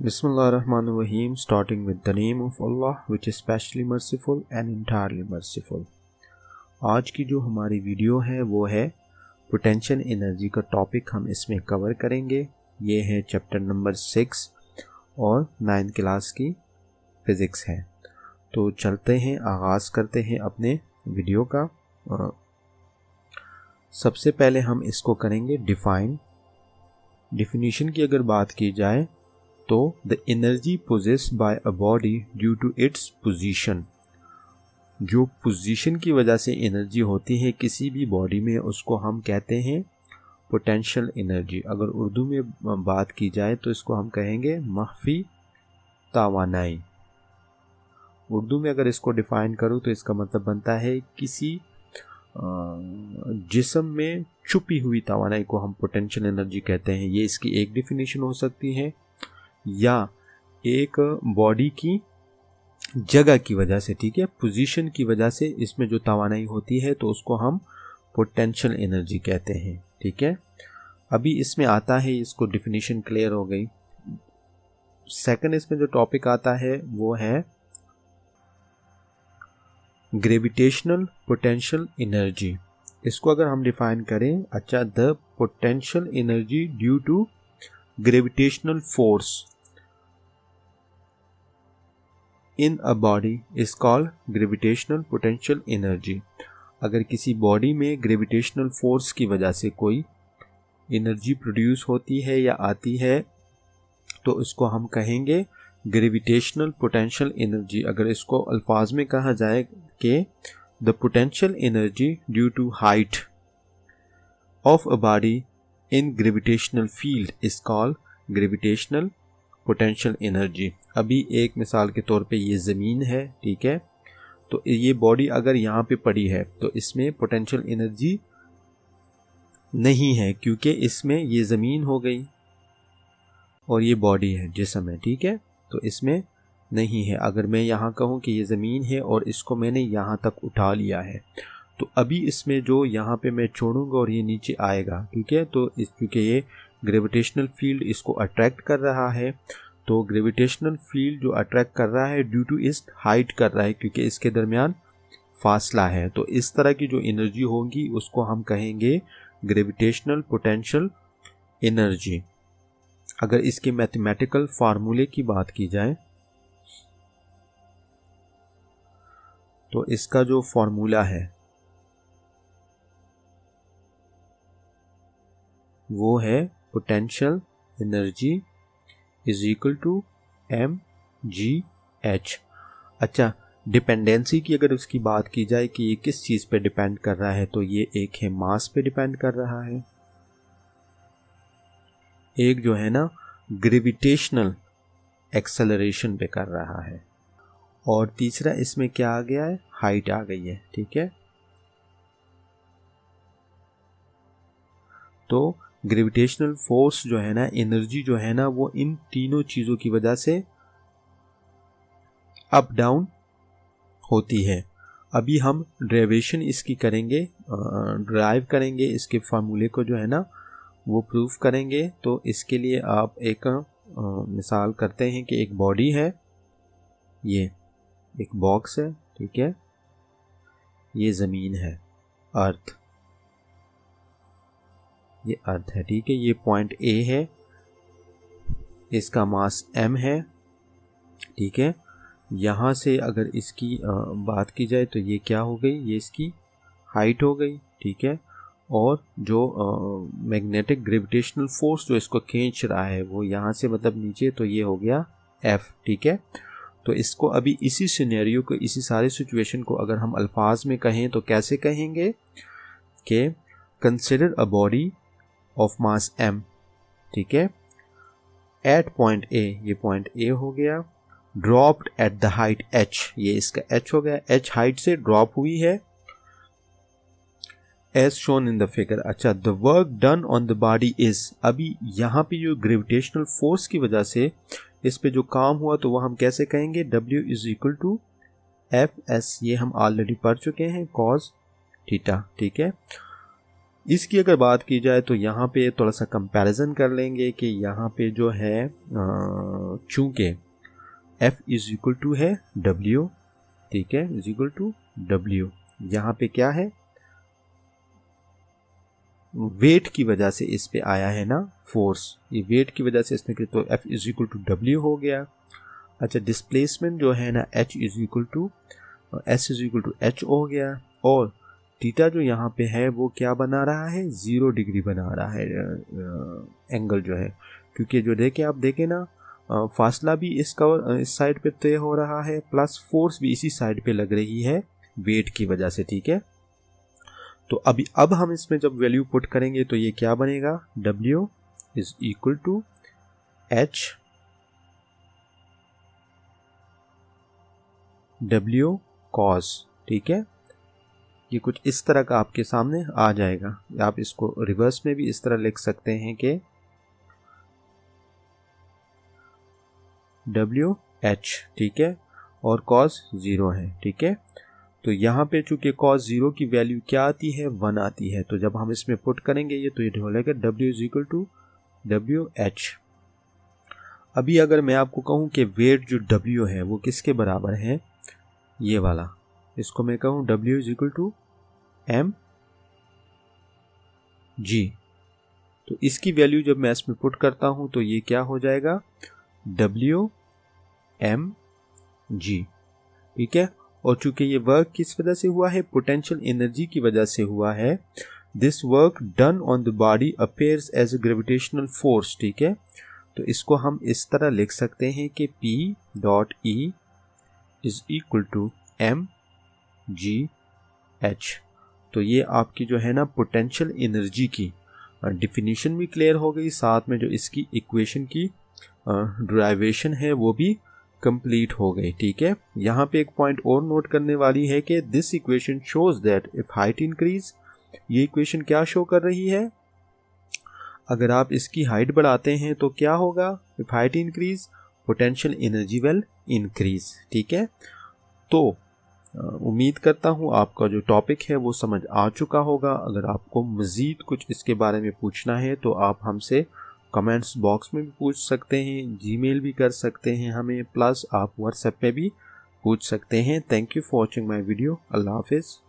Bismillahirrahmanirrahim, starting with the name of Allah which is specially merciful and entirely merciful। आज की जो हमारी video है वो है पोटेंशियल एनर्जी का टॉपिक हम इसमें कवर करेंगे। ये है चैप्टर नंबर 6 और 9th क्लास की फिज़िक्स है। तो चलते हैं, आगाज़ करते हैं अपने वीडियो का। सबसे पहले हम इसको करेंगे डिफिनीशन की अगर बात की जाए तो the energy possessed by a body due to its position, जो पोजीशन की वजह से एनर्जी होती है किसी भी बॉडी में उसको हम कहते हैं पोटेंशियल एनर्जी। अगर उर्दू में बात की जाए तो इसको हम कहेंगे मख्फी तवानाई। उर्दू में अगर इसको डिफाइन करूँ तो इसका मतलब बनता है किसी जिस्म में छुपी हुई तवानाई को हम पोटेंशियल एनर्जी कहते हैं। ये इसकी एक डिफिनीशन हो सकती है, या एक बॉडी की जगह की वजह से, ठीक है, पोजीशन की वजह से इसमें जो तवानाई होती है तो उसको हम पोटेंशियल एनर्जी कहते हैं। ठीक है, अभी इसमें आता है, इसको डिफिनीशन क्लियर हो गई। सेकंड इसमें जो टॉपिक आता है वो है ग्रेविटेशनल पोटेंशियल एनर्जी। इसको अगर हम डिफाइन करें, अच्छा, the potential energy due to gravitational force in a body is called gravitational potential energy. अगर किसी बॉडी में ग्रेविटेशनल फोर्स की वजह से कोई एनर्जी प्रोड्यूस होती है या आती है तो इसको हम कहेंगे ग्रेविटेशनल पोटेंशियल एनर्जी। अगर इसको अल्फाज में कहा जाए कि the potential energy due to height of a body in gravitational field is called gravitational potential energy. अभी एक मिसाल के तौर पे ये ज़मीन है, ठीक है, तो ये बॉडी अगर यहाँ पे पड़ी है तो इसमें पोटेंशियल एनर्जी नहीं है क्योंकि इसमें ये ज़मीन हो गई और ये बॉडी है, जिस्म है, ठीक है, तो इसमें नहीं है। अगर मैं यहाँ कहूँ कि ये ज़मीन है और इसको मैंने यहाँ तक उठा लिया है तो अभी इसमें जो यहाँ पे मैं छोड़ूंगा और ये नीचे आएगा, ठीक है, तो इस चूँकि ये ग्रेविटेशनल फील्ड इसको अट्रैक्ट कर रहा है, तो ग्रेविटेशनल फील्ड जो अट्रैक्ट कर रहा है ड्यू टू इस हाइट कर रहा है क्योंकि इसके दरमियान फासला है। तो इस तरह की जो एनर्जी होगी उसको हम कहेंगे ग्रेविटेशनल पोटेंशियल एनर्जी। अगर इसके मैथमेटिकल फार्मूले की बात की जाए तो इसका जो फार्मूला है वो है potential energy is equal to mgh। अच्छा, डिपेंडेंसी की अगर उसकी बात की जाए कि ये किस चीज़ पे डिपेंड कर रहा है तो ये एक है मास पे डिपेंड कर रहा है, एक जो है ना ग्रेविटेशनल एक्सेलरेशन पे कर रहा है, और तीसरा इसमें क्या आ गया है, हाइट आ गई है। ठीक है, तो ग्रेविटेशनल फोर्स जो है ना, एनर्जी जो है ना, वो इन तीनों चीज़ों की वजह से अप डाउन होती है। अभी हम डेरिवेशन इसकी करेंगे, ड्राइव करेंगे, इसके फार्मूले को जो है ना वो प्रूफ करेंगे। तो इसके लिए आप एक मिसाल करते हैं कि एक बॉडी है, ये एक बॉक्स है, ठीक है, ये ज़मीन है, अर्थ, ये अर्थ है, ठीक है, ये पॉइंट ए है, इसका मास m है, ठीक है। यहाँ से अगर इसकी बात की जाए तो ये क्या हो गई, ये इसकी हाइट हो गई, ठीक है, और जो मैग्नेटिक ग्रेविटेशनल फोर्स जो इसको खींच रहा है वो यहाँ से मतलब नीचे, तो ये हो गया F, ठीक है। तो इसको अभी इसी सिनेरियो को, इसी सारी सिचुएशन को अगर हम अल्फाज में कहें तो कैसे कहेंगे कि consider a body of mass m, ठीक है, एट पॉइंट A, ये पॉइंट A हो गया, dropped at the height h, ये इसका h हो गया, h हाइट से ड्रॉप हुई है as shown in the figure. अच्छा, the work done on the body is, अभी यहाँ पे जो ग्रेविटेशनल फोर्स की वजह से इस पे जो काम हुआ तो वह हम कैसे कहेंगे, W is equal to F S, ये हम ऑलरेडी पढ़ चुके हैं, कॉस थीटा, ठीक है। इसकी अगर बात की जाए तो यहाँ पे थोड़ा सा कंपैरिजन कर लेंगे कि यहाँ पे जो है चूंकि F इज इक्वल टू है W, ठीक है, इज इक्वल टू W, यहाँ पे क्या है, वेट की वजह से इस पे आया है ना फोर्स, ये वेट की वजह से इसने किया, तो F is equal to W हो गया। अच्छा, डिस्प्लेसमेंट जो है ना H is equal to S is equal to H हो गया, और थीटा जो यहाँ पे है वो क्या बना रहा है, 0 डिग्री बना रहा है एंगल जो है, क्योंकि जो देखे आप देखें ना फासला भी इसका इस साइड पे तय हो रहा है, प्लस फोर्स भी इसी साइड पे लग रही है वेट की वजह से, ठीक है। तो अब हम इसमें जब वैल्यू पुट करेंगे तो ये क्या बनेगा, W is equal to H W cos, ठीक है। ये कुछ इस तरह का आपके सामने आ जाएगा। आप इसको रिवर्स में भी इस तरह लिख सकते हैं कि WH, ठीक है, और cos 0 है, ठीक है। तो यहाँ पे चूंकि cos 0 की वैल्यू क्या आती है, 1 आती है, तो जब हम इसमें पुट करेंगे ये, तो ये हो जाएगा W is equal to WH। अभी अगर मैं आपको कहूँ कि वेट जो W है वो किसके बराबर है, ये वाला, इसको मैं कहूँ W is equal to mg, तो इसकी वैल्यू जब मैं इसमें पुट करता हूँ तो ये क्या हो जाएगा, WmG, ठीक है। और चूंकि ये वर्क किस वजह से हुआ है, पोटेंशियल एनर्जी की वजह से हुआ है, this work done on the body appears as a gravitational force, ठीक है। तो इसको हम इस तरह लिख सकते हैं कि P.E is equal to mgh। तो ये आपकी जो है ना पोटेंशियल एनर्जी की डिफिनीशन भी क्लियर हो गई, साथ में जो इसकी इक्वेशन की ड्राइवेशन है वो भी कंप्लीट हो गई, ठीक है। यहाँ पे एक पॉइंट और नोट करने वाली है कि this equation shows that if height increase, ये इक्वेशन क्या शो कर रही है, अगर आप इसकी हाइट बढ़ाते हैं तो क्या होगा, if height increase potential energy will increase, ठीक है। तो उम्मीद करता हूँ आपका जो टॉपिक है वो समझ आ चुका होगा। अगर आपको मज़ीद कुछ इसके बारे में पूछना है तो आप हमसे कमेंट्स बॉक्स में भी पूछ सकते हैं, जीमेल भी कर सकते हैं हमें, प्लस आप व्हाट्सएप पे भी पूछ सकते हैं। Thank you for watching my video. अल्लाह हाफिज़।